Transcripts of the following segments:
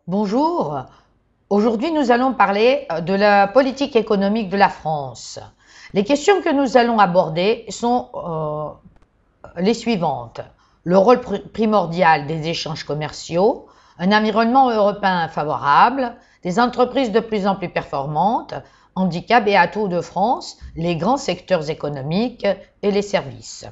Bonjour, aujourd'hui nous allons parler de la politique économique de la France. Les questions que nous allons aborder sont les suivantes. Le rôle primordial des échanges commerciaux, un environnement européen favorable, des entreprises de plus en plus performantes, handicap et atouts de France, les grands secteurs économiques et les services.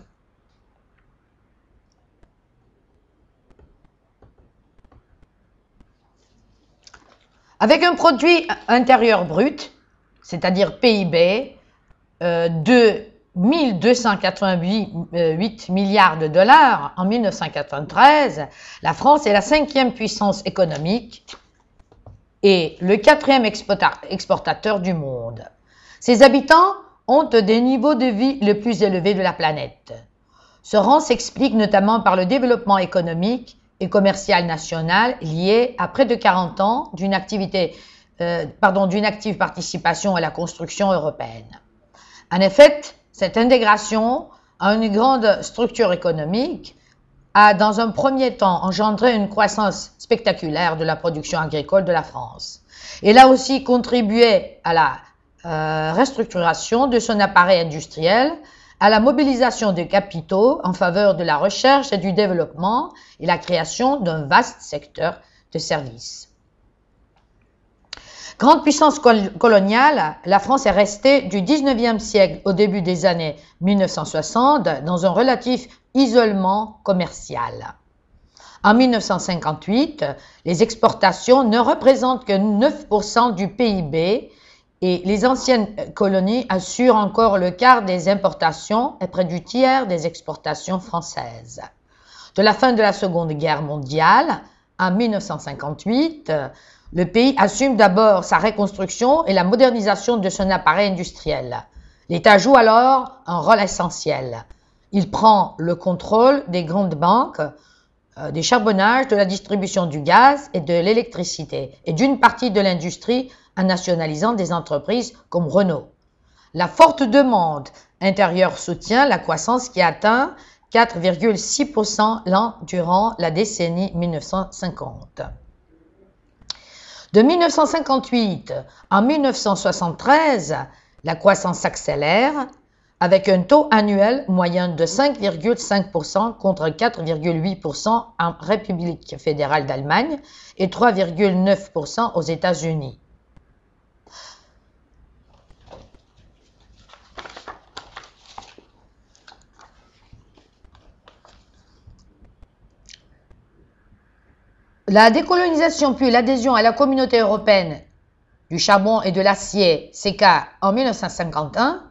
Avec un produit intérieur brut, c'est-à-dire PIB, de 1288 milliards de dollars en 1993, la France est la 5e puissance économique et le 4e exportateur du monde. Ses habitants ont des niveaux de vie les plus élevés de la planète. Ce rang s'explique notamment par le développement économique et commerciale nationale liée à près de 40 ans d'une active participation à la construction européenne. En effet, cette intégration à une grande structure économique a dans un premier temps engendré une croissance spectaculaire de la production agricole de la France. Elle a aussi contribué à la restructuration de son appareil industriel, à la mobilisation des capitaux en faveur de la recherche et du développement et la création d'un vaste secteur de services. Grande puissance coloniale, la France est restée du 19e siècle au début des années 1960 dans un relatif isolement commercial. En 1958, les exportations ne représentent que 9% du PIB et les anciennes colonies assurent encore le quart des importations et près du tiers des exportations françaises. De la fin de la Seconde Guerre mondiale, en 1958, le pays assume d'abord sa reconstruction et la modernisation de son appareil industriel. L'État joue alors un rôle essentiel. Il prend le contrôle des grandes banques, des charbonnages, de la distribution du gaz et de l'électricité et d'une partie de l'industrie en nationalisant des entreprises comme Renault. La forte demande intérieure soutient la croissance qui atteint 4,6% l'an durant la décennie 1950. De 1958 à 1973, la croissance s'accélère avec un taux annuel moyen de 5,5% contre 4,8% en République fédérale d'Allemagne et 3,9% aux États-Unis. La décolonisation puis l'adhésion à la communauté européenne du charbon et de l'acier, CECA, en 1951,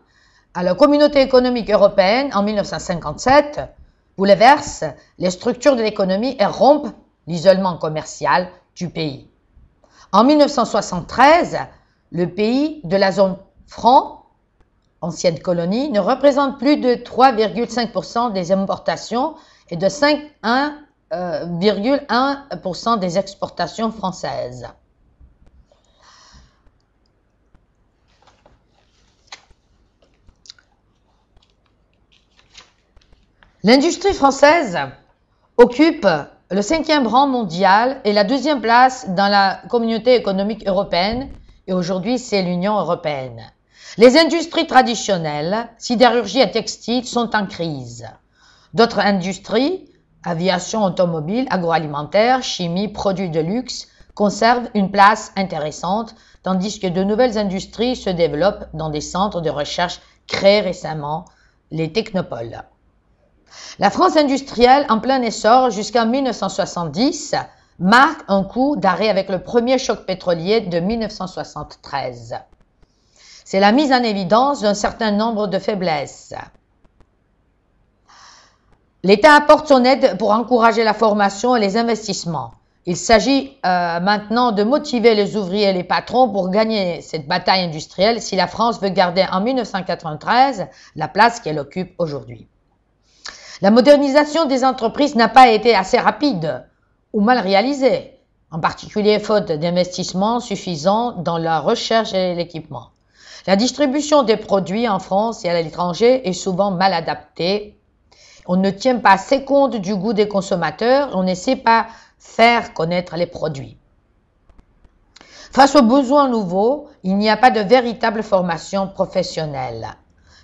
à la communauté économique européenne en 1957, bouleversent les structures de l'économie et rompent l'isolement commercial du pays. En 1973, le pays de la zone franc, ancienne colonie, ne représente plus de 3,5% des importations et de 5,1% des exportations françaises. L'industrie française occupe le 5e rang mondial et la 2e place dans la communauté économique européenne et aujourd'hui c'est l'Union européenne. Les industries traditionnelles, sidérurgie et textile, sont en crise. D'autres industries, aviation automobile, agroalimentaire, chimie, produits de luxe, conservent une place intéressante, tandis que de nouvelles industries se développent dans des centres de recherche créés récemment, les technopoles. La France industrielle, en plein essor jusqu'en 1970, marque un coup d'arrêt avec le premier choc pétrolier de 1973. C'est la mise en évidence d'un certain nombre de faiblesses. L'État apporte son aide pour encourager la formation et les investissements. Il s'agit maintenant de motiver les ouvriers et les patrons pour gagner cette bataille industrielle si la France veut garder en 1993 la place qu'elle occupe aujourd'hui. La modernisation des entreprises n'a pas été assez rapide ou mal réalisée, en particulier faute d'investissements suffisants dans la recherche et l'équipement. La distribution des produits en France et à l'étranger est souvent mal adaptée. On ne tient pas assez compte du goût des consommateurs, on ne sait pas faire connaître les produits. Face aux besoins nouveaux, il n'y a pas de véritable formation professionnelle.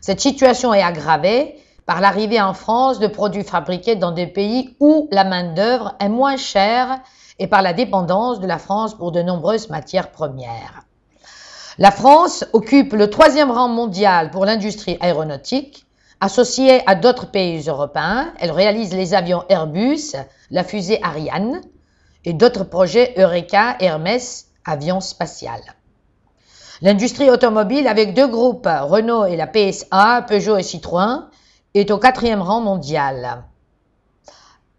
Cette situation est aggravée par l'arrivée en France de produits fabriqués dans des pays où la main-d'œuvre est moins chère et par la dépendance de la France pour de nombreuses matières premières. La France occupe le 3e rang mondial pour l'industrie aéronautique. Associée à d'autres pays européens, elle réalise les avions Airbus, la fusée Ariane et d'autres projets Eureka, Hermès, avions spatial. L'industrie automobile avec 2 groupes, Renault et la PSA, Peugeot et Citroën, est au 4e rang mondial.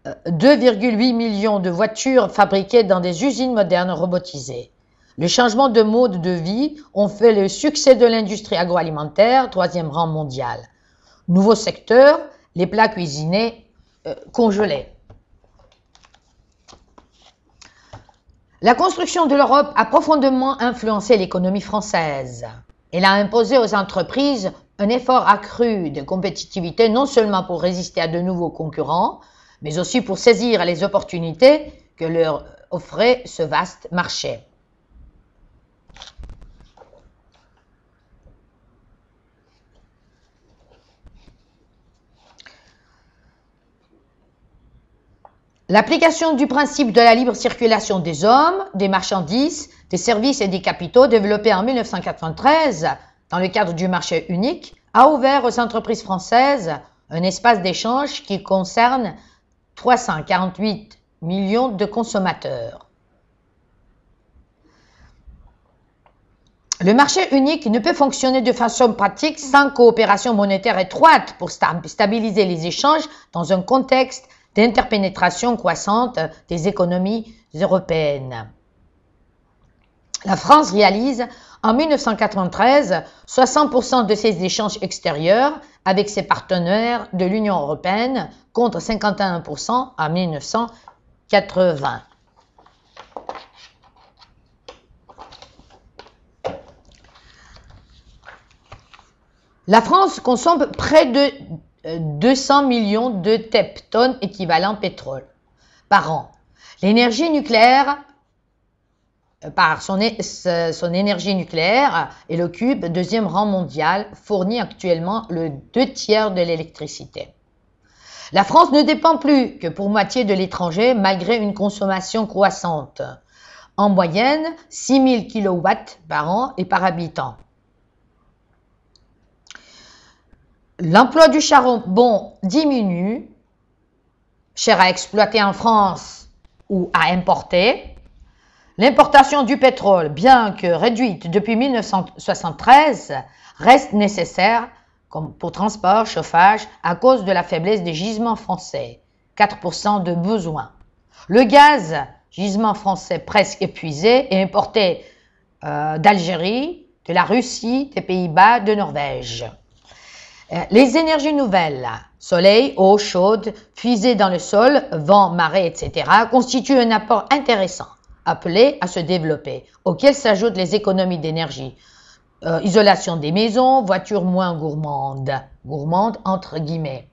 2,8 millions de voitures fabriquées dans des usines modernes robotisées. Le changement de mode de vie ont fait le succès de l'industrie agroalimentaire, 3e rang mondial. Nouveau secteur, les plats cuisinés congelés. La construction de l'Europe a profondément influencé l'économie française. Elle a imposé aux entreprises un effort accru de compétitivité, non seulement pour résister à de nouveaux concurrents, mais aussi pour saisir les opportunités que leur offrait ce vaste marché. L'application du principe de la libre circulation des hommes, des marchandises, des services et des capitaux développé en 1993 dans le cadre du marché unique a ouvert aux entreprises françaises un espace d'échange qui concerne 348 millions de consommateurs. Le marché unique ne peut fonctionner de façon pratique sans coopération monétaire étroite pour stabiliser les échanges dans un contexte d'interpénétration croissante des économies européennes. La France réalise en 1993 60% de ses échanges extérieurs avec ses partenaires de l'Union européenne contre 51% en 1980. La France consomme près de 200 millions de tonnes équivalent pétrole par an. L'énergie nucléaire, par son énergie nucléaire, elle occupe le 2e rang mondial, fournit actuellement le 2/3 de l'électricité. La France ne dépend plus que pour moitié de l'étranger malgré une consommation croissante. En moyenne, 6000 kW par an et par habitant. L'emploi du charbon diminue, cher à exploiter en France ou à importer. L'importation du pétrole, bien que réduite depuis 1973, reste nécessaire comme pour transport, chauffage, à cause de la faiblesse des gisements français, 4% de besoin. Le gaz, gisement français presque épuisé, est importé d'Algérie, de la Russie, des Pays-Bas, de Norvège. Les énergies nouvelles, soleil, eau chaude, puisée dans le sol, vent, marée, etc., constituent un apport intéressant, appelé à se développer, auquel s'ajoutent les économies d'énergie, isolation des maisons, voitures moins gourmandes entre guillemets.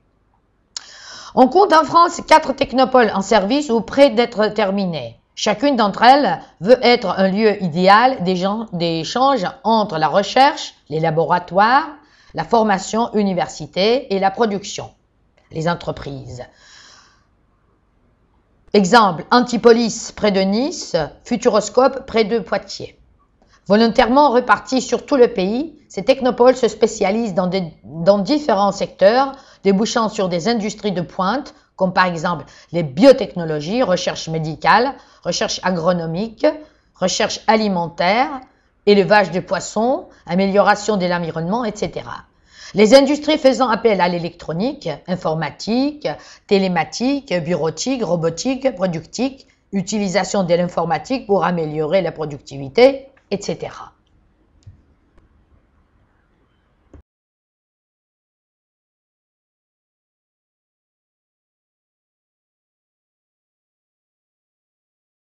On compte en France 4 technopoles en service ou près d'être terminées. Chacune d'entre elles veut être un lieu idéal d'échange entre la recherche, les laboratoires, la formation, université et la production, les entreprises. Exemple, Antipolis près de Nice, Futuroscope près de Poitiers. Volontairement repartis sur tout le pays, ces technopoles se spécialisent dans différents secteurs, débouchant sur des industries de pointe, comme par exemple les biotechnologies, recherche médicale, recherche agronomique, recherche alimentaire, élevage de poissons, amélioration de l'environnement, etc. Les industries faisant appel à l'électronique, informatique, télématique, bureautique, robotique, productique, utilisation de l'informatique pour améliorer la productivité, etc.